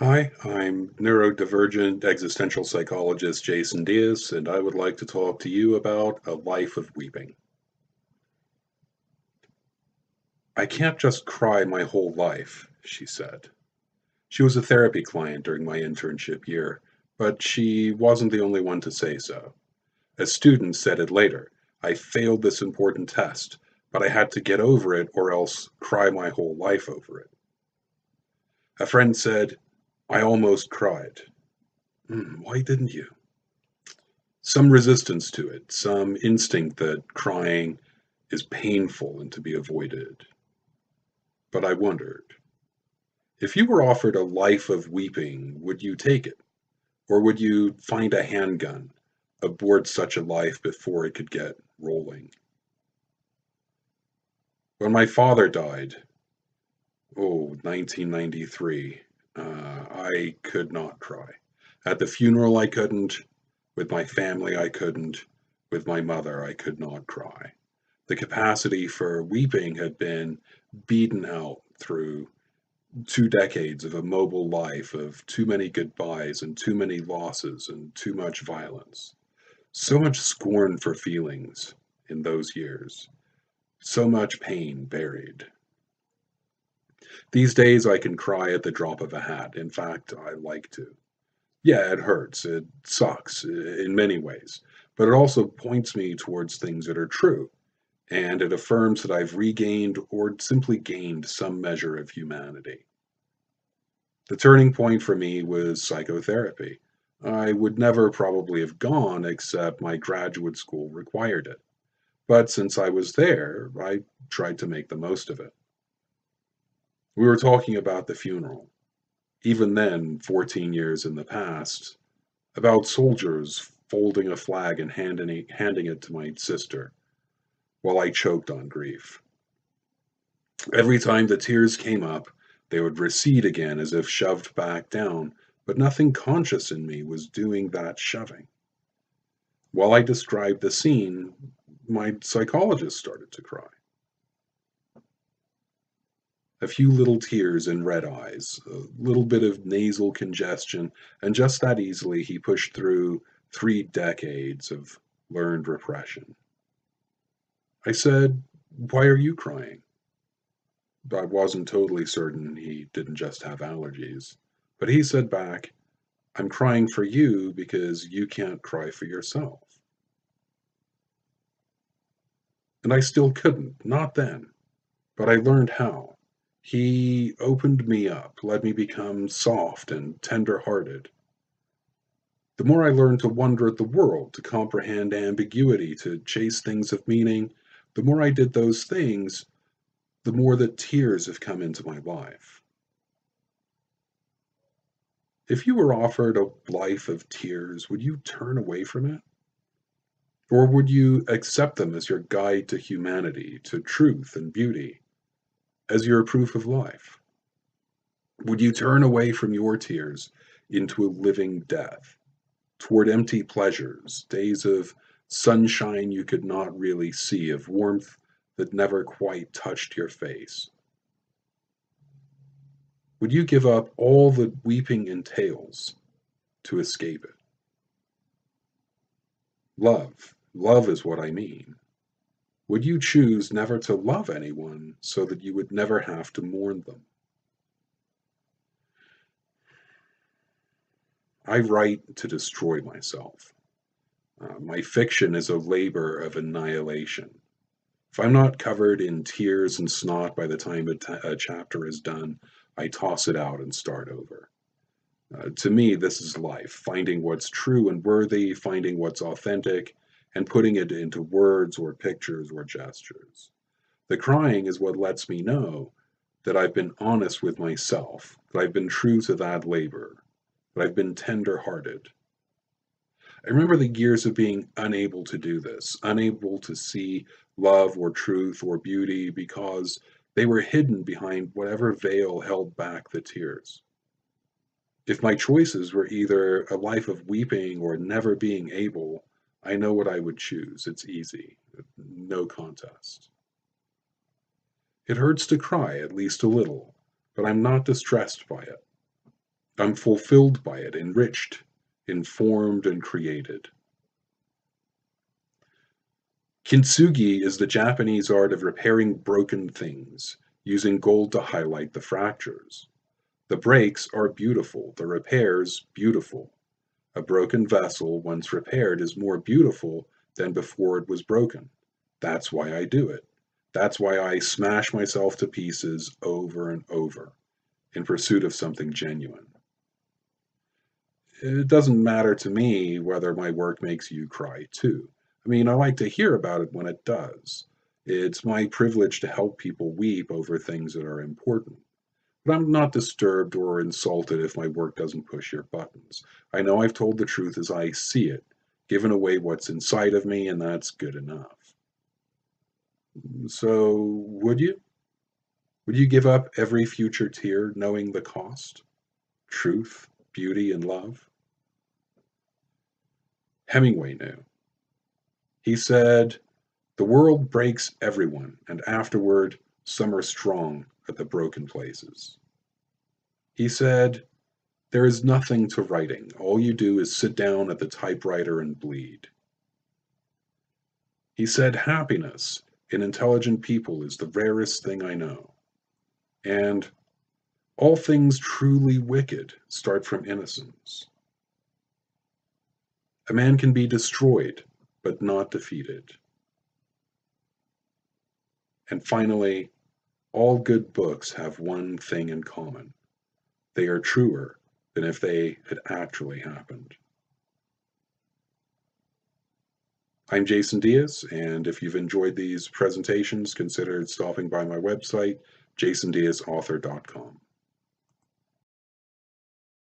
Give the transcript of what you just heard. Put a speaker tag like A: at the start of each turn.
A: Hi, I'm neurodivergent existential psychologist Jason Diaz, and I would like to talk to you about a life of weeping. I can't just cry my whole life, she said. She was a therapy client during my internship year, but she wasn't the only one to say so. A student said it later. I failed this important test, but I had to get over it or else cry my whole life over it. A friend said, I almost cried. Why didn't you? Some resistance to it, some instinct that crying is painful and to be avoided. But I wondered, if you were offered a life of weeping, would you take it? Or would you find a handgun aboard such a life before it could get rolling? When my father died, 1993, I could not cry. At the funeral, I couldn't. With my family, I couldn't. With my mother, I could not cry. The capacity for weeping had been beaten out through 2 decades of a mobile life of too many goodbyes and too many losses and too much violence. So much scorn for feelings in those years, so much pain buried. These days, I can cry at the drop of a hat. In fact, I like to. Yeah, it hurts. It sucks in many ways, but it also points me towards things that are true, and it affirms that I've regained or simply gained some measure of humanity. The turning point for me was psychotherapy. I would never probably have gone except my graduate school required it. But since I was there, I tried to make the most of it. We were talking about the funeral, even then, 14 years in the past, about soldiers folding a flag and handing it to my sister while I choked on grief. Every time the tears came up, they would recede again as if shoved back down, but nothing conscious in me was doing that shoving. While I described the scene, my psychologist started to cry. A few little tears and red eyes, a little bit of nasal congestion, and just that easily he pushed through 3 decades of learned repression. I said, Why are you crying? I wasn't totally certain he didn't just have allergies. But he said back, I'm crying for you because you can't cry for yourself. And I still couldn't, not then. But I learned how. He opened me up, let me become soft and tender hearted. The more I learned to wonder at the world, to comprehend ambiguity, to chase things of meaning, the more I did those things, the more that tears have come into my life. If you were offered a life of tears, would you turn away from it? Or would you accept them as your guide to humanity, to truth and beauty, as your proof of life? Would you turn away from your tears into a living death, toward empty pleasures, days of sunshine you could not really see, of warmth that never quite touched your face? Would you give up all that weeping entails to escape it? Love is what I mean. Would you choose never to love anyone so that you would never have to mourn them? I write to destroy myself. My fiction is a labor of annihilation. If I'm not covered in tears and snot by the time a chapter is done, I toss it out and start over. To me, this is life, finding what's true and worthy, finding what's authentic, and putting it into words or pictures or gestures. The crying is what lets me know that I've been honest with myself, that I've been true to that labor, that I've been tender hearted. I remember the years of being unable to do this, unable to see love or truth or beauty because they were hidden behind whatever veil held back the tears. If my choices were either a life of weeping or never being able, I know what I would choose. It's easy, no contest. It hurts to cry, at least a little, but I'm not distressed by it. I'm fulfilled by it, enriched, informed, and created. Kintsugi is the Japanese art of repairing broken things, using gold to highlight the fractures. The breaks are beautiful, the repairs beautiful. A broken vessel, once repaired, is more beautiful than before it was broken. That's why I do it. That's why I smash myself to pieces over and over in pursuit of something genuine. It doesn't matter to me whether my work makes you cry too. I mean, I like to hear about it when it does. It's my privilege to help people weep over things that are important. But I'm not disturbed or insulted if my work doesn't push your buttons. I know I've told the truth as I see it, given away what's inside of me, and that's good enough. So, would you? Would you give up every future tear knowing the cost? Truth, beauty, and love? Hemingway knew. He said, "The world breaks everyone, and afterward, some are strong at the broken places." He said, "There is nothing to writing. All you do is sit down at the typewriter and bleed." He said, "Happiness in intelligent people is the rarest thing I know." And all things truly wicked start from innocence. A man can be destroyed, but not defeated. And finally, all good books have one thing in common: they are truer than if they had actually happened. I'm Jason Diaz, and if you've enjoyed these presentations, consider stopping by my website, jasondiazauthor.com.